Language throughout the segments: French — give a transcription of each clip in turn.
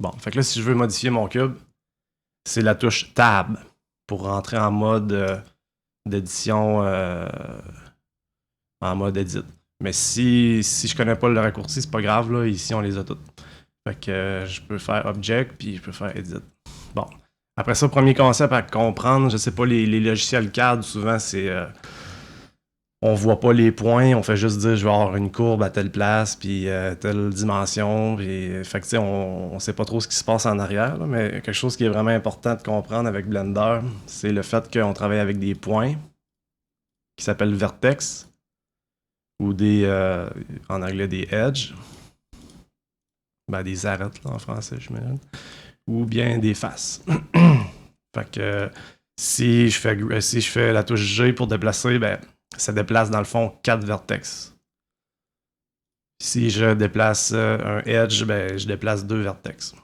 Bon, fait que là, si je veux modifier mon cube, c'est la touche Tab pour rentrer en mode d'édition, en mode Edit. Mais si je connais pas le raccourci, c'est pas grave, là, ici on les a toutes. Fait que je peux faire Object, puis je peux faire Edit. Bon. Après ça, premier concept à comprendre, je sais pas, les logiciels CAD, souvent c'est... on voit pas les points, on fait juste dire je vais avoir une courbe à telle place, puis telle dimension, puis fait que tu sais, on sait pas trop ce qui se passe en arrière, là, mais quelque chose qui est vraiment important de comprendre avec Blender, c'est le fait qu'on travaille avec des points qui s'appellent vertex, ou des, en anglais des edges, ben des arêtes là, en français, je m'imagine, ou bien des faces. Fait que si je fais la touche G pour déplacer, ben ça déplace dans le fond 4 vertex. Si je déplace un edge, ben je déplace 2 vertex.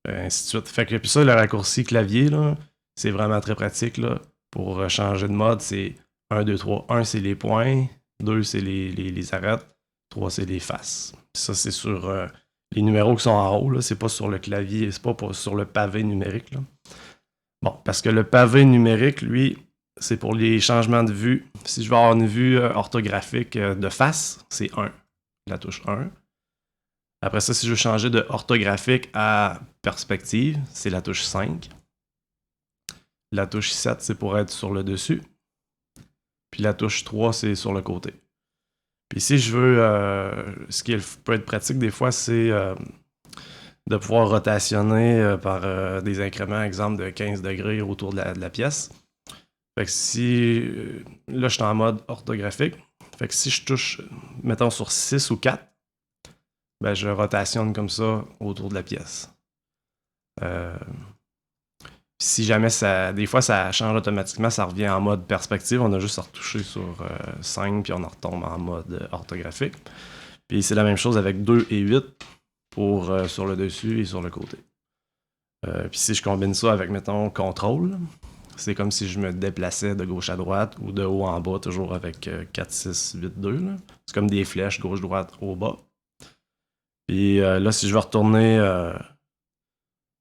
Ainsi de suite. Fait que puis ça, le raccourci clavier, là, c'est vraiment très pratique là, pour changer de mode. C'est 1, 2, 3. 1, c'est les points. 2, c'est les arêtes. 3, c'est les faces. Puis ça, c'est sur les numéros qui sont en haut. Là. C'est pas sur le clavier, c'est pas sur le pavé numérique. Là. Bon, parce que le pavé numérique, lui, c'est pour les changements de vue. Si je veux avoir une vue orthographique de face, c'est 1, la touche 1. Après ça, si je veux changer de orthographique à perspective, c'est la touche 5. La touche 7, c'est pour être sur le dessus. Puis la touche 3, c'est sur le côté. Puis si je veux, ce qui peut être pratique des fois, c'est de pouvoir rotationner par des incréments, exemple de 15 degrés autour de la pièce. Fait que si... là, je suis en mode orthographique. Fait que si je touche, mettons, sur 6 ou 4, ben, je rotationne comme ça autour de la pièce. Si jamais ça... des fois, ça change automatiquement, ça revient en mode perspective. On a juste à retoucher sur 5, puis on en retombe en mode orthographique. Puis c'est la même chose avec 2 et 8 pour sur le dessus et sur le côté. Puis si je combine ça avec, mettons, contrôle, c'est comme si je me déplaçais de gauche à droite ou de haut en bas, toujours avec 4, 6, 8, 2. Là. C'est comme des flèches, gauche, droite, haut, bas. Puis là, si je veux retourner,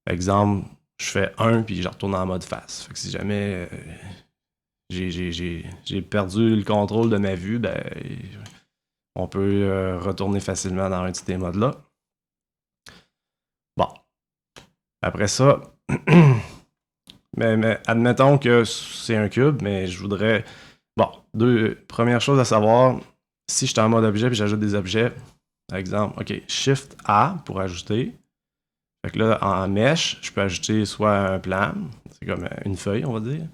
exemple, je fais 1 puis je retourne en mode face. Fait que si jamais j'ai perdu le contrôle de ma vue, ben on peut retourner facilement dans un de ces modes-là. Bon. Après ça, mais admettons que c'est un cube, mais je voudrais... Bon, première chose à savoir, si je suis en mode objet et j'ajoute des objets, par exemple, OK, Shift A pour ajouter. Fait que là, en mesh, je peux ajouter soit un plan, c'est comme une feuille, on va dire,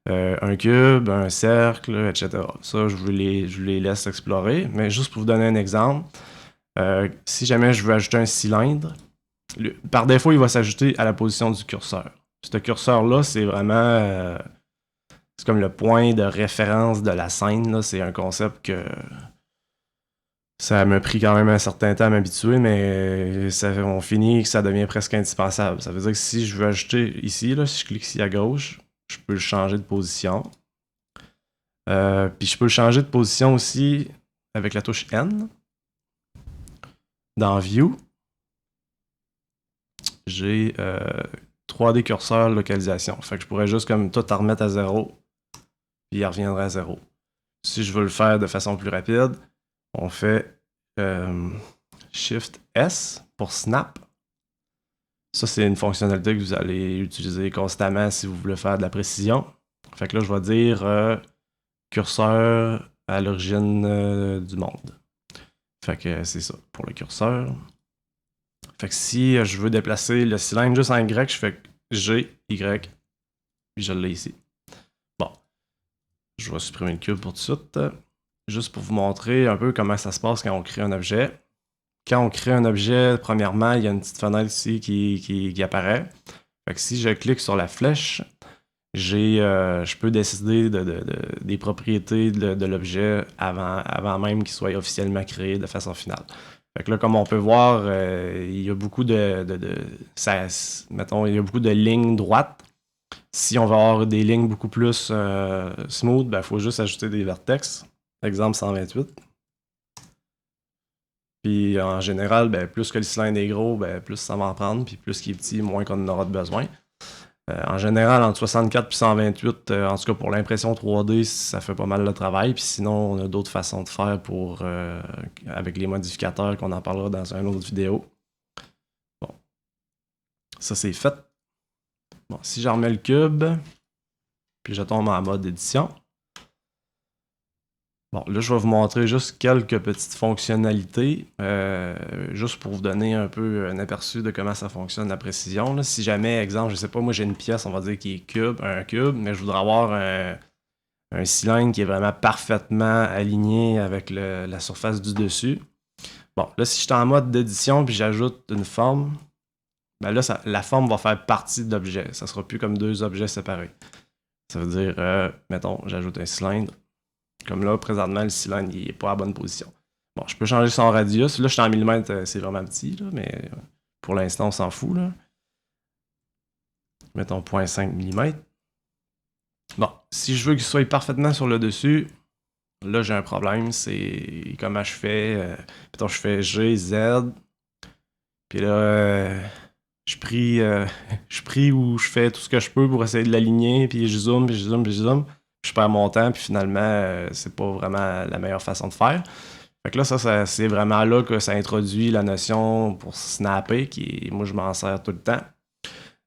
un cube, un cercle, etc. Ça, je vous les laisse explorer, mais juste pour vous donner un exemple, si jamais je veux ajouter un cylindre, par défaut, il va s'ajouter à la position du curseur. Ce curseur-là, c'est vraiment... c'est comme le point de référence de la scène. Là. C'est un concept que ça m'a pris quand même un certain temps à m'habituer, mais on finit que ça devient presque indispensable. Ça veut dire que si je veux ajouter ici, là, si je clique ici à gauche, je peux le changer de position. Puis je peux le changer de position aussi avec la touche N. Dans View, j'ai 3D curseur localisation. Fait que je pourrais juste comme tout en remettre à 0, puis il reviendra à 0. Si je veux le faire de façon plus rapide, on fait Shift S pour Snap. Ça, c'est une fonctionnalité que vous allez utiliser constamment si vous voulez faire de la précision. Fait que là, je vais dire curseur à l'origine du monde. Fait que c'est ça pour le curseur. Fait que si je veux déplacer le cylindre juste en Y, je fais G, Y, puis je l'ai ici. Bon. Je vais supprimer le cube pour tout de suite. Juste pour vous montrer un peu comment ça se passe quand on crée un objet. Quand on crée un objet, premièrement, il y a une petite fenêtre ici qui apparaît. Fait que si je clique sur la flèche, je peux décider des propriétés de l'objet avant même qu'il soit officiellement créé de façon finale. Fait que là, comme on peut voir, il y a beaucoup mettons, il y a beaucoup de lignes droites. Si on veut avoir des lignes beaucoup plus smooth, il faut juste ajouter des vertex. Exemple 128. Puis en général, ben, plus que le cylindre est gros, ben, plus ça va en prendre. Puis plus qu'il est petit, moins qu'on en aura de besoin. En général, entre 64 et 128, en tout cas pour l'impression 3D, ça fait pas mal le travail. Puis sinon, on a d'autres façons de faire pour avec les modificateurs qu'on en parlera dans une autre vidéo. Bon, ça c'est fait. Bon, si j'en remets le cube, puis je tombe en mode édition. Bon, là, je vais vous montrer juste quelques petites fonctionnalités, juste pour vous donner un peu un aperçu de comment ça fonctionne, la précision. Là. Si jamais, exemple, je sais pas, moi j'ai une pièce, on va dire qui est un cube, mais je voudrais avoir un cylindre qui est vraiment parfaitement aligné avec la surface du dessus. Bon, là, si je suis en mode d'édition puis j'ajoute une forme, ben là, la forme va faire partie de l'objet. Ça sera plus comme deux objets séparés. Ça veut dire, mettons, j'ajoute un cylindre. Comme là, présentement, le cylindre il n'est pas à bonne position. Bon, je peux changer son radius. Là, je suis en millimètres, c'est vraiment petit, là, mais pour l'instant, on s'en fout. Là. Mettons 0.5 mm. Bon, si je veux qu'il soit parfaitement sur le dessus, là, j'ai un problème. C'est comment je fais. Mettons, je fais G, Z. Puis là, je prie ou je fais tout ce que je peux pour essayer de l'aligner. Puis je zoome, puis je zoome, puis je zoome. Je perds mon temps, puis finalement, c'est pas vraiment la meilleure façon de faire. Fait que là, ça c'est vraiment là que ça introduit la notion pour snapper, moi, je m'en sers tout le temps.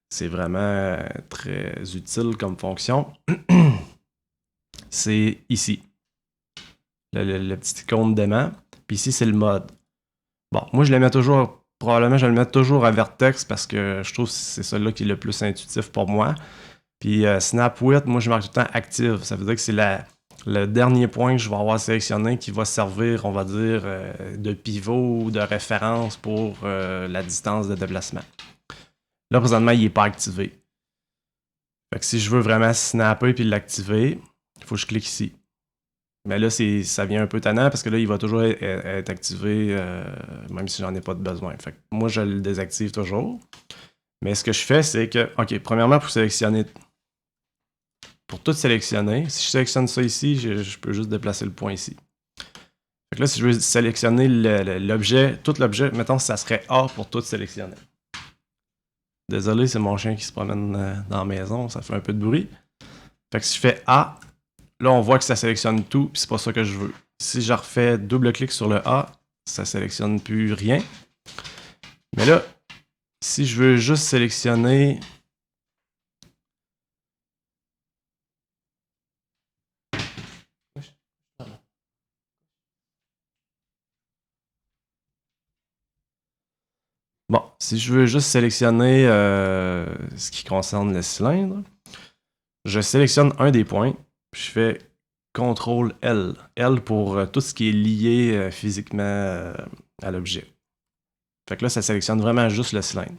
C'est vraiment très utile comme fonction. C'est ici. Le petit icône d'aimant. Puis ici, c'est le mode. Bon, moi, je le mets toujours, probablement, je le mets toujours à vertex parce que je trouve que c'est celui-là qui est le plus intuitif pour moi. Puis Snap Width, moi je marque tout le temps active. Ça veut dire que c'est le dernier point que je vais avoir sélectionné qui va servir, on va dire, de pivot ou de référence pour la distance de déplacement. Là, présentement, il n'est pas activé. Fait que si je veux vraiment snapper puis l'activer, il faut que je clique ici. Mais là, ça vient un peu tannant parce que là, il va toujours être activé même si j'en ai pas de besoin. Fait que moi, je le désactive toujours. Mais ce que je fais, c'est que, OK, premièrement, pour sélectionner... Pour tout sélectionner, si je sélectionne ça ici, je peux juste déplacer le point ici. Fait que là, si je veux sélectionner l'objet, tout l'objet, mettons ça serait A pour tout sélectionner. Désolé, c'est mon chien qui se promène dans la maison, ça fait un peu de bruit. Fait que si je fais A, là on voit que ça sélectionne tout, puis c'est pas ça que je veux. Si je refais double-clic sur le A, ça sélectionne plus rien. Mais là, si je veux juste sélectionner... Bon, si je veux juste sélectionner ce qui concerne le cylindre, je sélectionne un des points, puis je fais CTRL L. L pour tout ce qui est lié physiquement à l'objet. Fait que là, ça sélectionne vraiment juste le cylindre.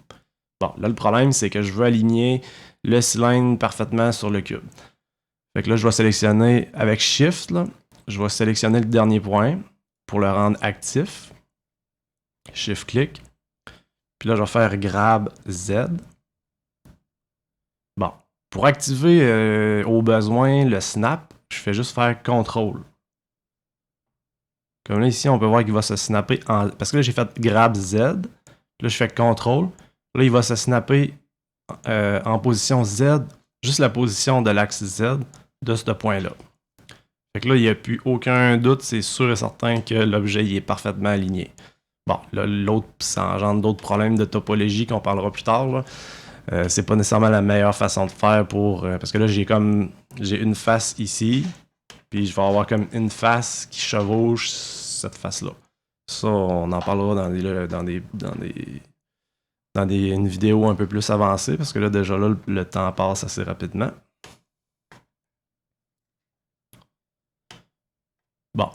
Bon, là, le problème, c'est que je veux aligner le cylindre parfaitement sur le cube. Fait que là, je vais sélectionner avec Shift, là, je vais sélectionner le dernier point pour le rendre actif. Shift-clic. Puis là, je vais faire Grab Z. Bon. Pour activer au besoin le snap, je fais juste faire CTRL. Comme là, ici, on peut voir qu'il va se snapper en... Parce que là, j'ai fait Grab Z. Là, je fais CTRL. Là, il va se snapper en position Z, juste la position de l'axe Z de ce point-là. Fait que là, il n'y a plus aucun doute, c'est sûr et certain que l'objet est parfaitement aligné. Bon, là, l'autre, ça engendre d'autres problèmes de topologie qu'on parlera plus tard. Là. C'est pas nécessairement la meilleure façon de faire pour... parce que là, j'ai une face ici, puis je vais avoir comme une face qui chevauche cette face-là. Ça, on en parlera dans une vidéo un peu plus avancée, parce que là, déjà là, le temps passe assez rapidement. Bon.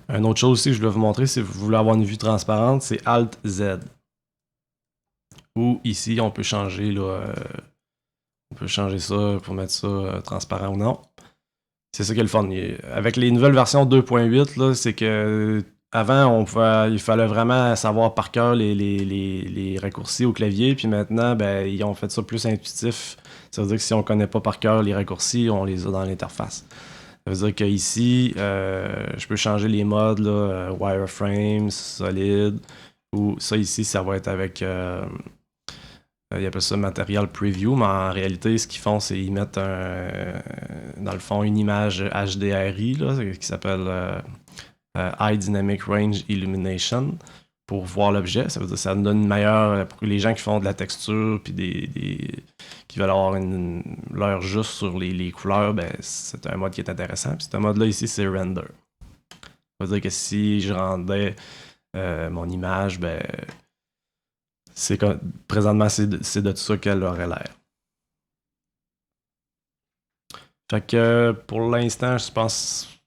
Une autre chose aussi que je voulais vous montrer, si vous voulez avoir une vue transparente, c'est Alt-Z. Ou ici, on peut changer là, on peut changer ça pour mettre ça transparent ou non. C'est ça qui est le fun. Avec les nouvelles versions 2.8, là, c'est que avant, il fallait vraiment savoir par cœur les raccourcis au clavier, puis maintenant, ben, ils ont fait ça plus intuitif. Ça veut dire que si on ne connaît pas par cœur les raccourcis, on les a dans l'interface. Ça veut dire qu'ici, je peux changer les modes, là, wireframe, solide, ou ça ici, ça va être avec, ils appellent ça Material Preview, mais en réalité, ce qu'ils font, c'est qu'ils mettent dans le fond une image HDRI là, qui s'appelle High Dynamic Range Illumination pour voir l'objet. Ça veut dire que ça nous donne une meilleure. Pour les gens qui font de la texture puis qui veulent avoir l'heure juste sur les couleurs, ben, c'est un mode qui est intéressant. Puis ce mode-là ici, c'est Render. Ça veut dire que si je rendais mon image, ben, présentement, c'est de ça qu'elle aurait l'air. Fait que pour l'instant, je pense